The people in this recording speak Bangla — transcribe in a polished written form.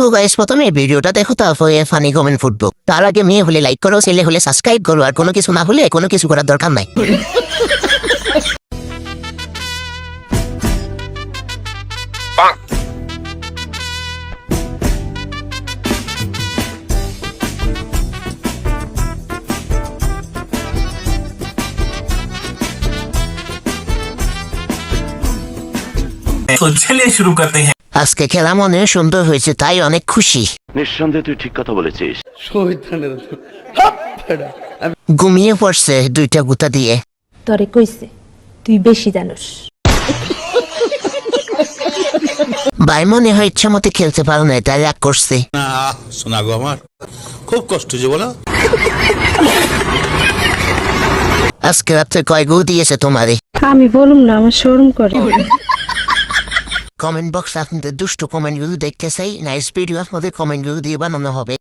তো গাইস প্রথমে ভিডিওটা দেখো, তারপরে ফানি কমেন্ট ফুটবো। তার আগে মেয়ে হলে লাইক করো, ছেলে হলে সাবস্ক্রাইব করো, আর কোনো কিছু না হলে কোনো কিছু করার দরকার নাই। तो चलिए शुरू करते हैं। আজকে খেলা মনে সুন্দর হয়েছে, তাই অনেক খুশি। নিঃসন্দেহে তুই ঠিক কথা বলেছিস। ঘুমিয়ে পড়ছে দুইটা গুতা দিয়ে। তরে কইছে তুই বেশি জানোস। ভাই মনে হয় ইচ্ছা মতো খেলতে পারো না, তাই রাগ করছে। শোনা গো আমার খুব কষ্ট যে বলো। আজকে রাত্রে কয় গু দিয়েছে তোমারে? আমি বলুম না, আমার শরম করে। কমেন্ট বক্স আপনাদের দুষ্ট কমেন্টগুলো দেখতে চাই। নাইস ভিডিও আপনাদের কমেন্টগুলো দিয়ে বানানো হবে।